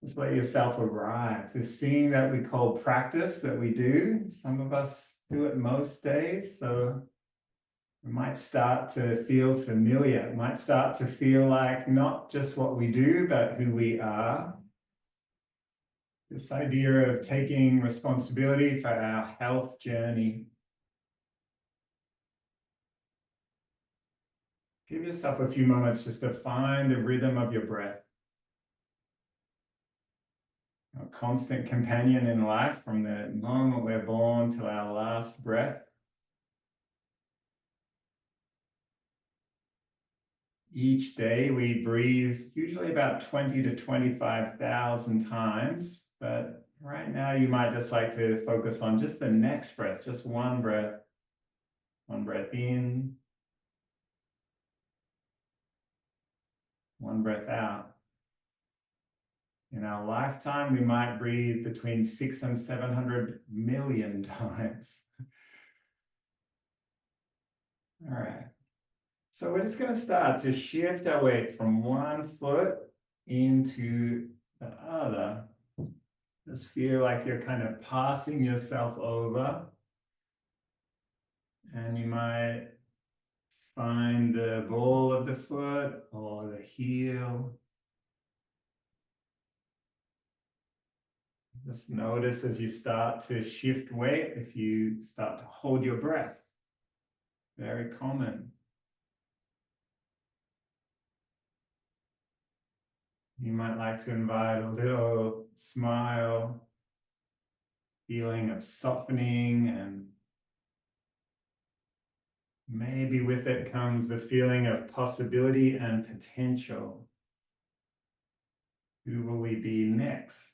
Just let yourself arrive. This thing that we call practice that we do. Some of us do it most days. So it might start to feel familiar. It might start to feel like not just what we do, but who we are. This idea of taking responsibility for our health journey. Give yourself a few moments just to find the rhythm of your breath. A constant companion in life from the moment we're born till our last breath. Each day we breathe usually about 20 to 25,000 times, but right now you might just like to focus on just the next breath, just one breath. One breath in, one breath out. In our lifetime, we might breathe between 600 and 700 million times. All right. So we're just going to start to shift our weight from one foot into the other. Just feel like you're kind of passing yourself over. And you might find the ball of the foot or the heel. Just notice as you start to shift weight, if you start to hold your breath. Very common. You might like to invite a little smile, feeling of softening, and maybe with it comes the feeling of possibility and potential. Who will we be next?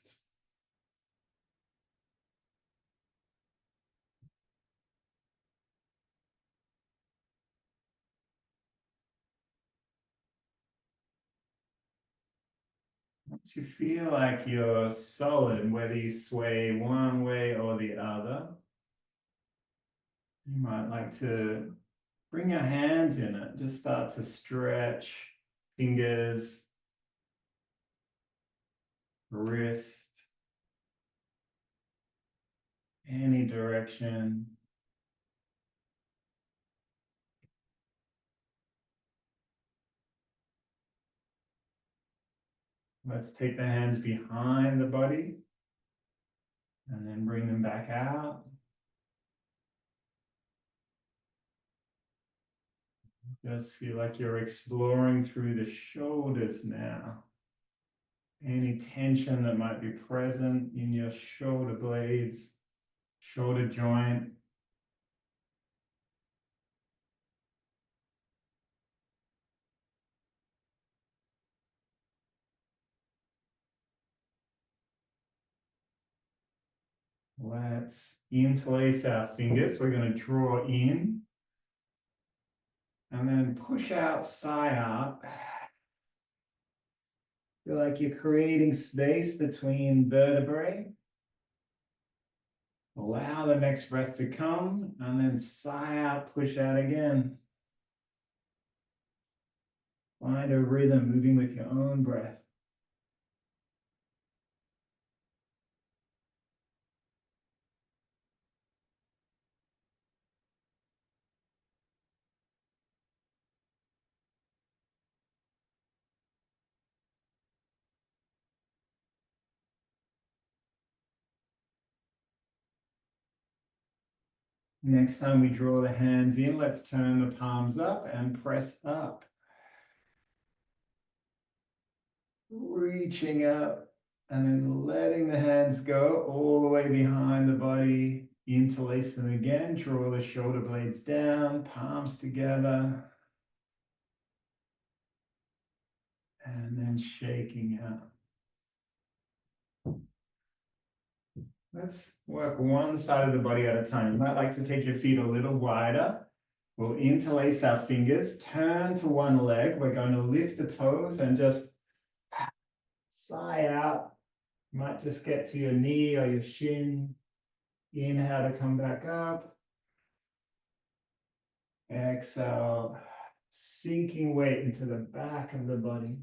Once you feel like you're solid, whether you sway one way or the other, you might like to bring your hands in it. Just start to stretch fingers, wrist, any direction. Let's take the hands behind the body and then bring them back out. Just feel like you're exploring through the shoulders now. Any tension that might be present in your shoulder blades, shoulder joint. Let's interlace our fingers. We're going to draw in and then push out, sigh out. Feel like you're creating space between vertebrae. Allow the next breath to come and then sigh out, push out again. Find a rhythm moving with your own breath. Next time we draw the hands in, let's turn the palms up and press up. Reaching up and then letting the hands go all the way behind the body. Interlace them again, draw the shoulder blades down, palms together. And then shaking out. Let's work one side of the body at a time. You might like to take your feet a little wider. We'll interlace our fingers, turn to one leg. We're going to lift the toes and just sigh out. You might just get to your knee or your shin. Inhale to come back up. Exhale, sinking weight into the back of the body.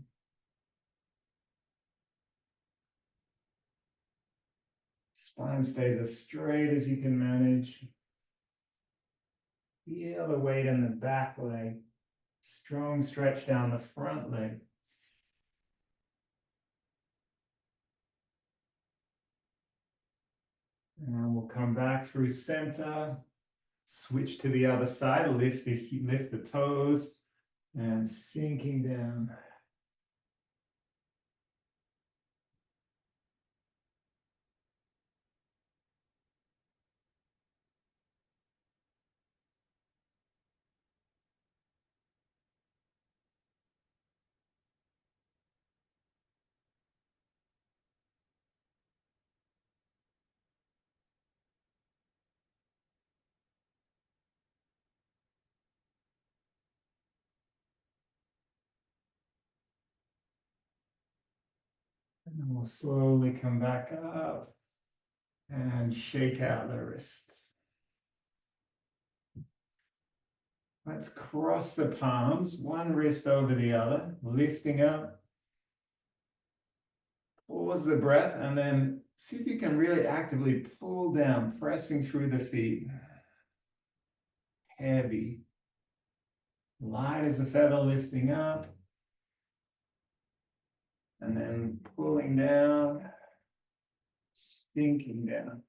Spine stays as straight as you can manage. Feel the weight in the back leg. Strong stretch down the front leg. And we'll come back through center. Switch to the other side. Lift the toes and sinking down. And then we'll slowly come back up and shake out the wrists. Let's cross the palms, one wrist over the other, lifting up. Pause the breath and then see if you can really actively pull down, pressing through the feet. Heavy. Light as a feather, lifting up. And then pulling down, sinking down.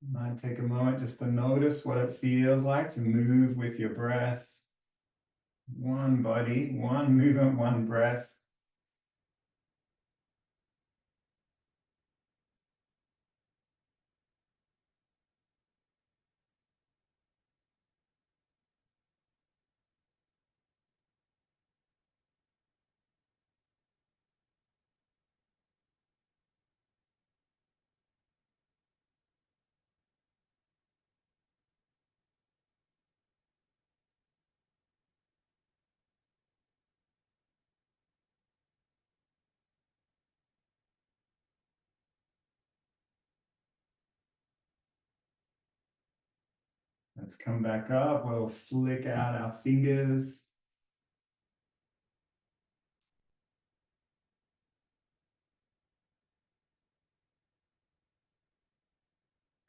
You might take a moment just to notice what it feels like to move with your breath. One body, one movement, one breath. Let's come back up. We'll flick out our fingers.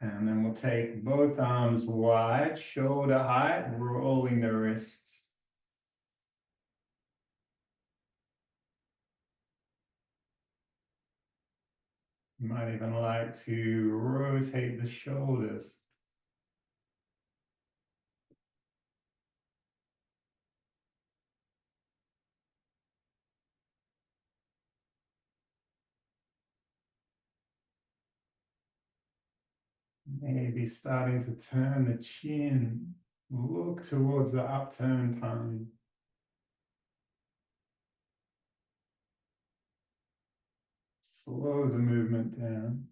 And then we'll take both arms wide, shoulder height, rolling the wrists. You might even like to rotate the shoulders. Maybe starting to turn the chin. Look towards the upturned palm. Slow the movement down.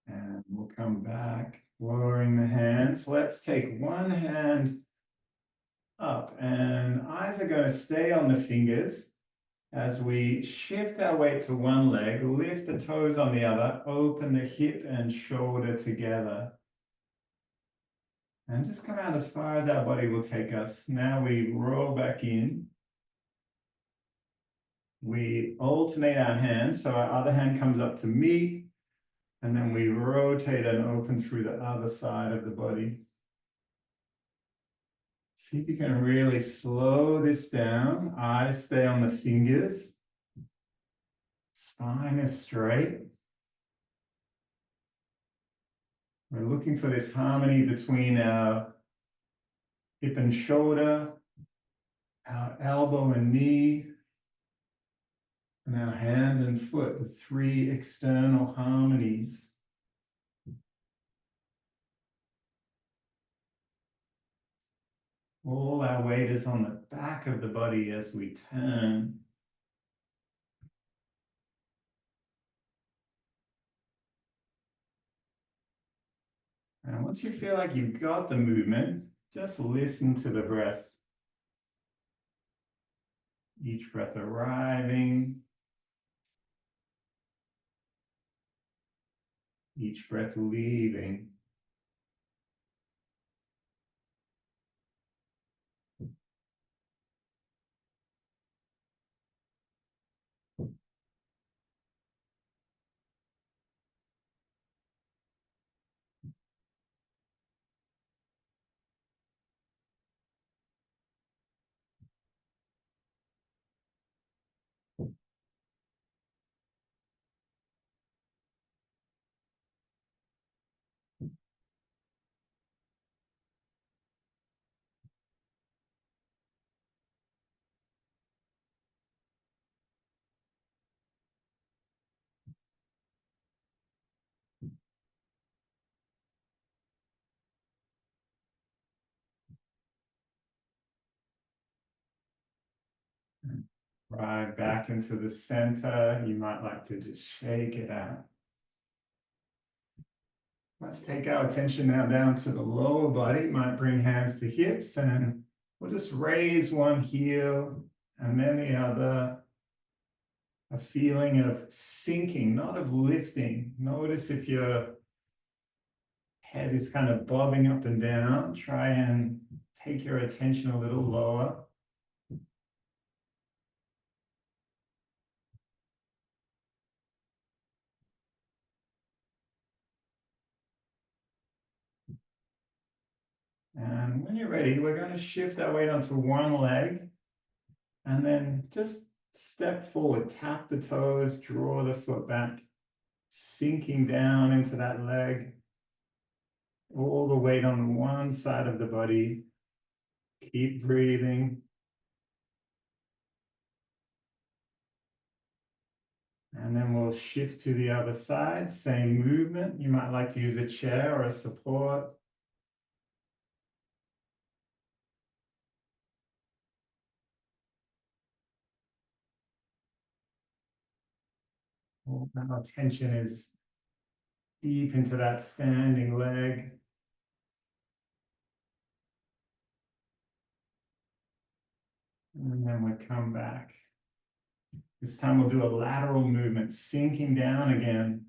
And we'll come back, lowering the hands. Let's take one hand up, and eyes are going to stay on the fingers as we shift our weight to one leg, lift the toes on the other, open the hip and shoulder together. And just come out as far as our body will take us. Now we roll back in. We alternate our hands, so our other hand comes up to meet, and then we rotate and open through the other side of the body. See if you can really slow this down. Eyes stay on the fingers. Spine is straight. We're looking for this harmony between our hip and shoulder, our elbow and knee, And our hand and foot, the three external harmonies. All our weight is on the back of the body as we turn. And once you feel like you've got the movement, just listen to the breath. Each breath arriving, each breath leaving. Right back into the center. You might like to just shake it out. Let's take our attention now down to the lower body. Might bring hands to hips, and we'll just raise one heel and then the other. A feeling of sinking, not of lifting. Notice if your head is kind of bobbing up and down, try and take your attention a little lower. And when you're ready, we're going to shift our weight onto one leg and then just step forward, tap the toes, draw the foot back, sinking down into that leg, all the weight on one side of the body. Keep breathing. And then we'll shift to the other side, same movement. You might like to use a chair or a support. Our attention is deep into that standing leg. And then we come back. This time we'll do a lateral movement, sinking down again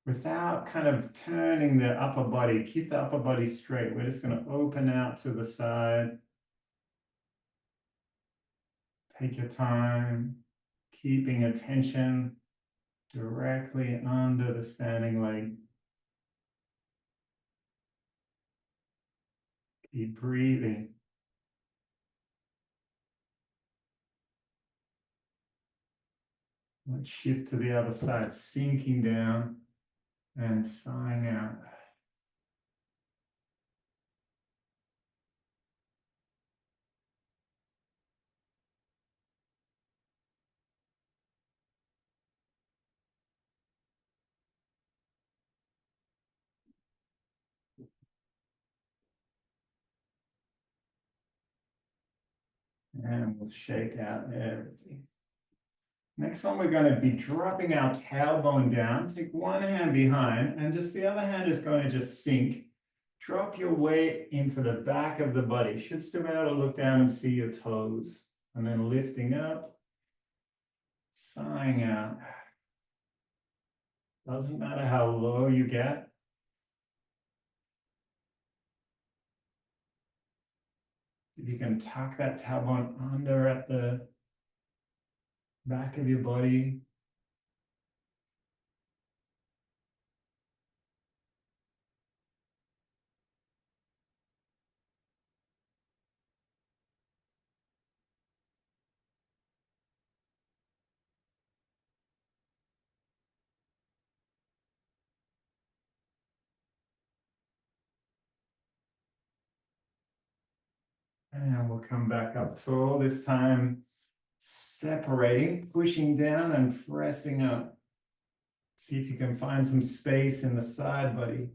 without kind of turning the upper body. Keep the upper body straight. We're just going to open out to the side. Take your time, keeping attention directly under the standing leg. Keep breathing. Let's shift to the other side, sinking down and sighing out. And we'll shake out everything. Next one, we're going to be dropping our tailbone down. Take one hand behind, and just the other hand is going to just sink. Drop your weight into the back of the body. Should still be able to look down and see your toes. And then lifting up, sighing out. Doesn't matter how low you get. If you can tuck that tailbone under at the back of your body. And we'll come back up tall. This time, separating, pushing down and pressing up. See if you can find some space in the side body.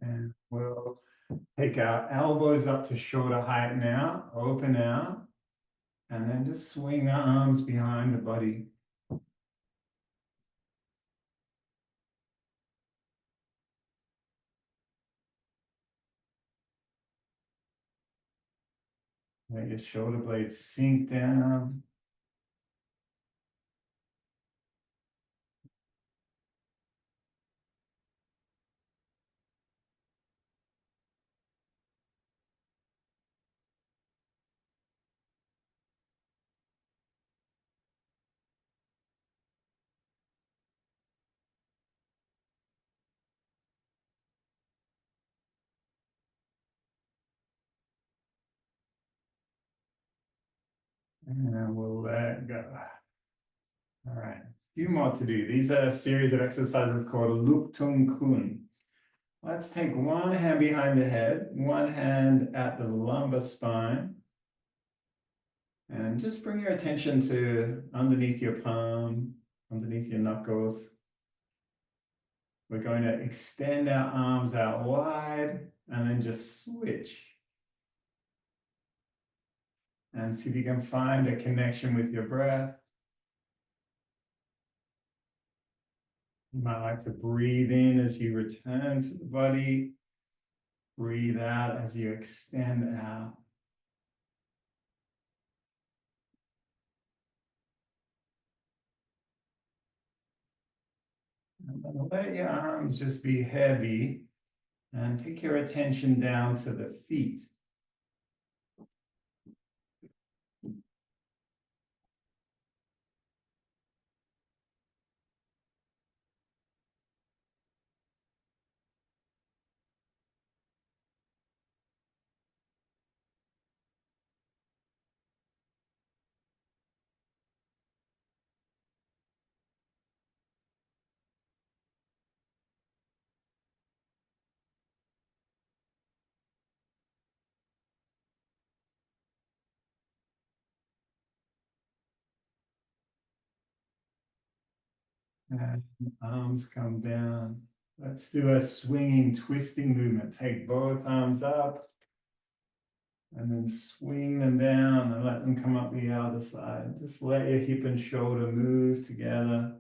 And we'll take our elbows up to shoulder height now, open out, and then just swing the arms behind the body. Let your shoulder blades sink down. And we'll let go. All right, a few more to do. These are a series of exercises called Tong Kuen. Let's take one hand behind the head, one hand at the lumbar spine, and just bring your attention to underneath your palm, underneath your knuckles. We're going to extend our arms out wide and then just switch. And see if you can find a connection with your breath. You might like to breathe in as you return to the body. Breathe out as you extend out. And then let your arms just be heavy and take your attention down to the feet. And arms come down. Let's do a swinging, twisting movement. Take both arms up and then swing them down and let them come up the other side. Just let your hip and shoulder move together.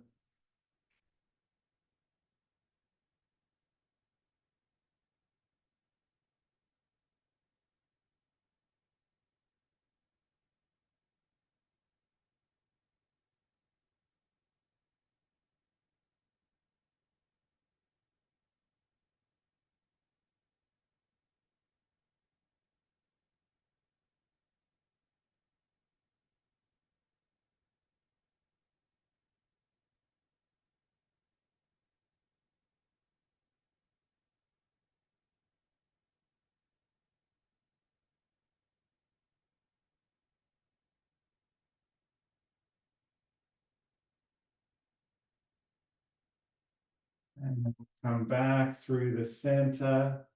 And come back through the center.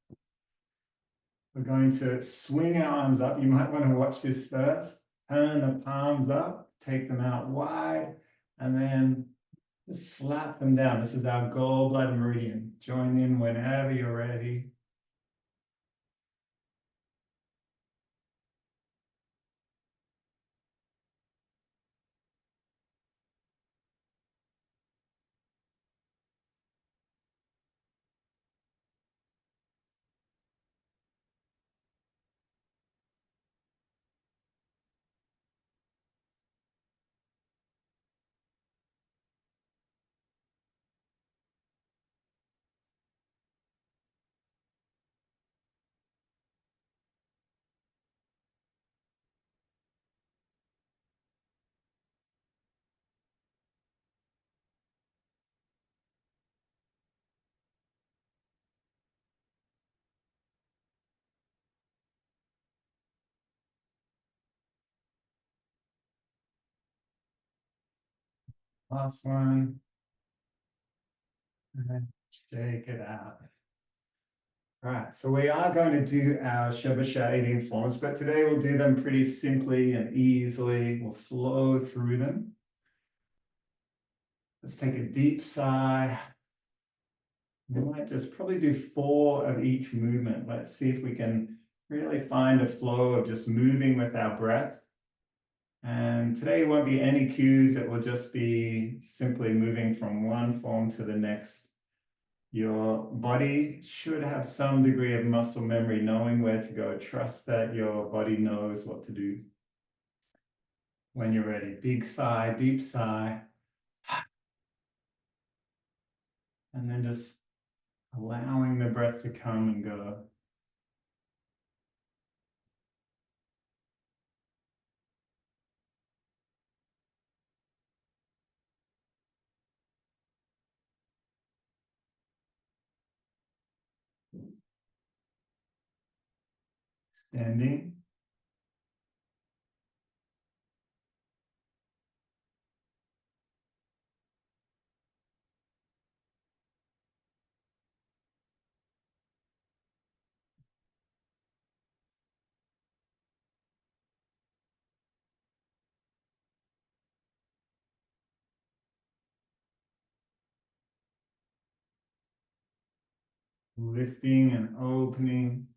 We're going to swing our arms up. You might want to watch this first. Turn the palms up, take them out wide, and then just slap them down. This is our gallbladder meridian. Join in whenever you're ready. Last one. And then shake it out. Right, so we are going to do our Shabasha 18 forms, but today we'll do them pretty simply and easily. We'll flow through them. Let's take a deep sigh. We might just probably do 4 of each movement. Let's see if we can really find a flow of just moving with our breath. And today won't be any cues. It will just be simply moving from one form to the next. Your body should have some degree of muscle memory, knowing where to go. Trust that your body knows what to do. When you're ready, big sigh, deep sigh. And then just allowing the breath to come and go. Standing. Lifting and opening.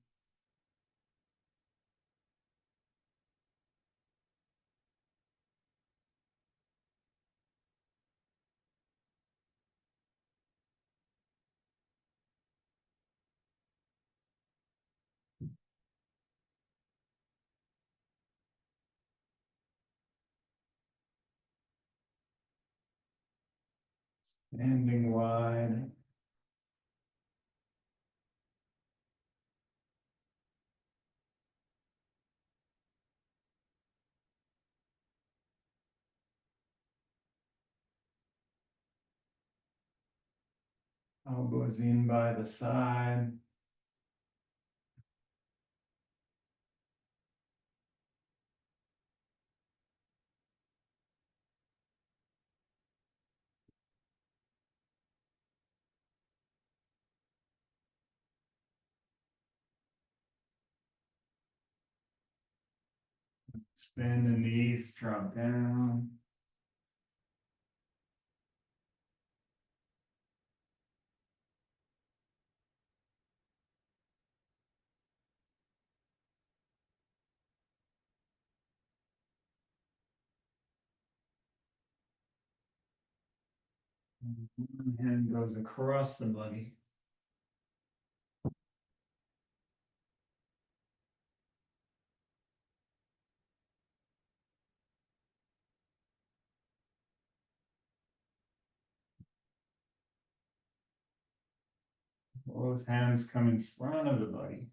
Standing wide. Elbows in by the side. Bend the knees, drop down. One hand goes across the body. Both hands come in front of the body.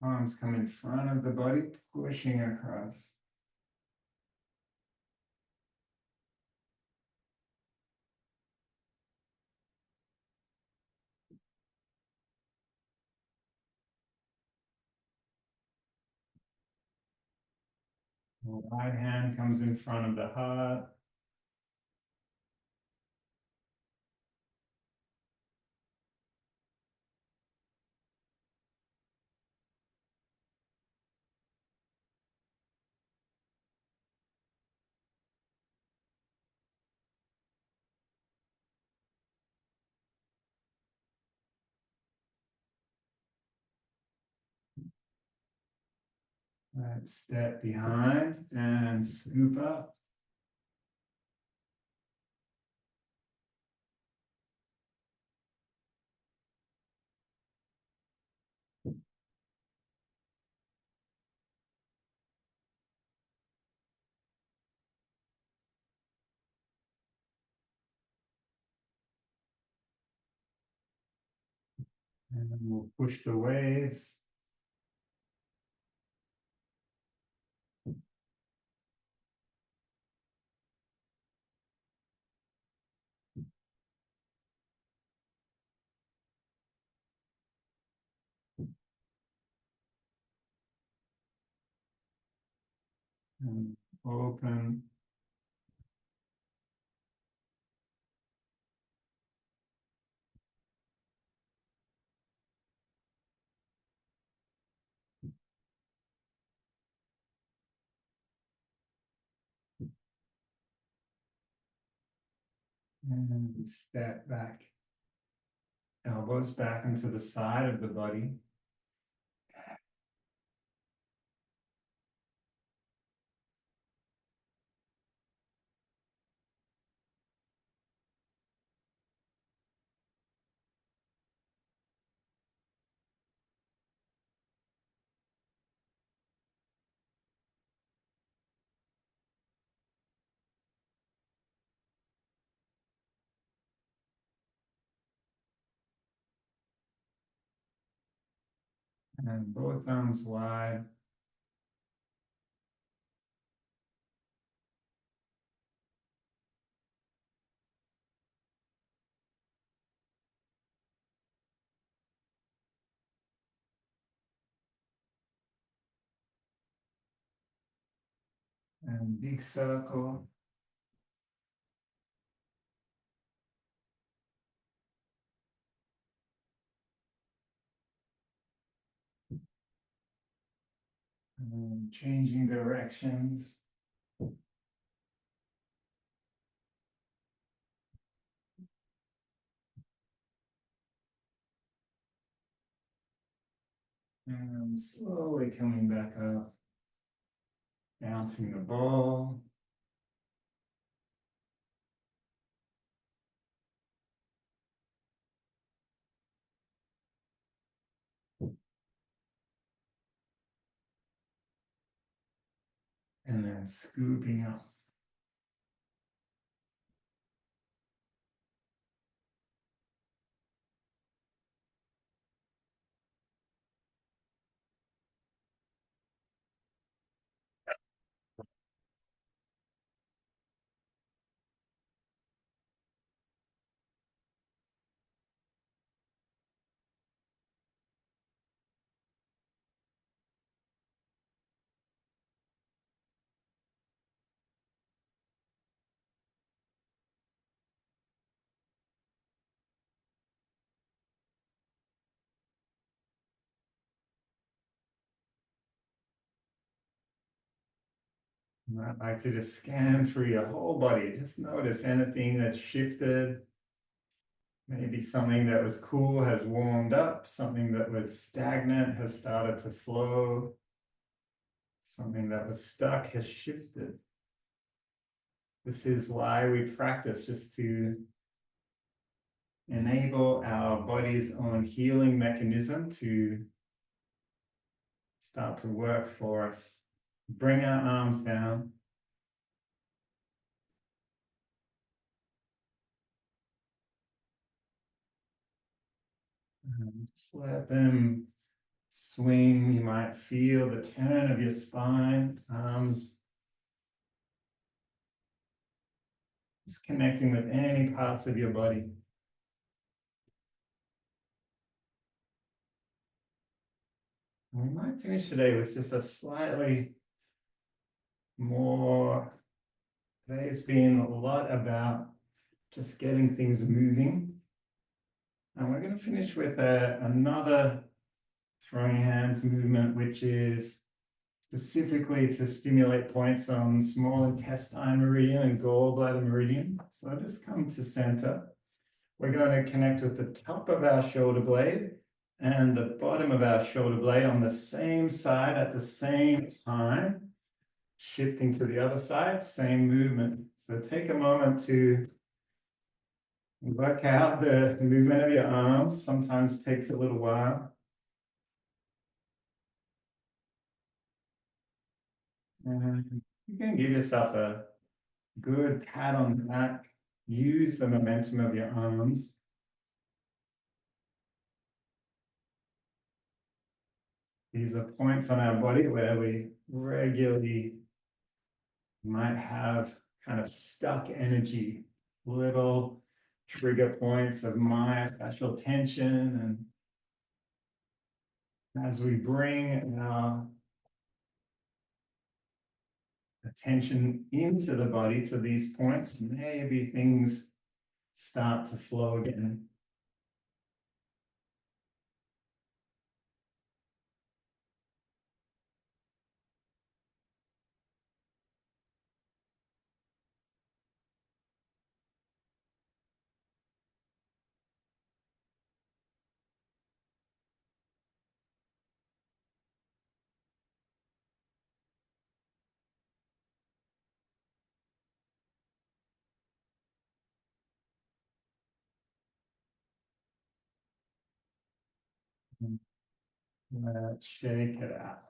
Arms come in front of the body, pushing across. The right hand comes in front of the heart. Let's step behind and scoop up. And then we'll push the waves. And open. And step back. Elbows back into the side of the body. And both arms wide. And big circle. And changing directions. And slowly coming back up. Bouncing the ball. And then scooping up. I'd like to just scan through your whole body. Just notice anything that's shifted. Maybe something that was cool has warmed up. Something that was stagnant has started to flow. Something that was stuck has shifted. This is why we practice, just to enable our body's own healing mechanism to start to work for us. Bring our arms down. And just let them swing. You might feel the turn of your spine, arms just connecting with any parts of your body. And we might finish today with just a slightly more. Today's been a lot about just getting things moving. And we're going to finish with another throwing hands movement, which is specifically to stimulate points on small intestine meridian and gallbladder meridian. So just come to center. We're going to connect with the top of our shoulder blade and the bottom of our shoulder blade on the same side at the same time, shifting to the other side, same movement. So take a moment to work out the movement of your arms. Sometimes it takes a little while. And you can give yourself a good pat on the back. Use the momentum of your arms. These are points on our body where we regularly might have kind of stuck energy, little trigger points of myofascial tension. And as we bring our attention into the body to these points, maybe things start to flow again. Let's shake it out.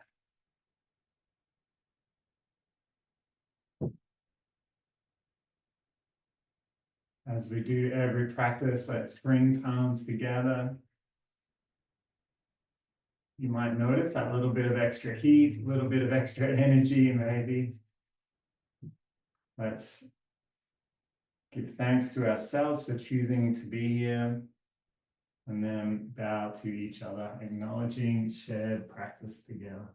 As we do every practice, that spring comes together. You might notice that little bit of extra heat, a little bit of extra energy, maybe. Let's give thanks to ourselves for choosing to be here, and then bow to each other, acknowledging shared practice together.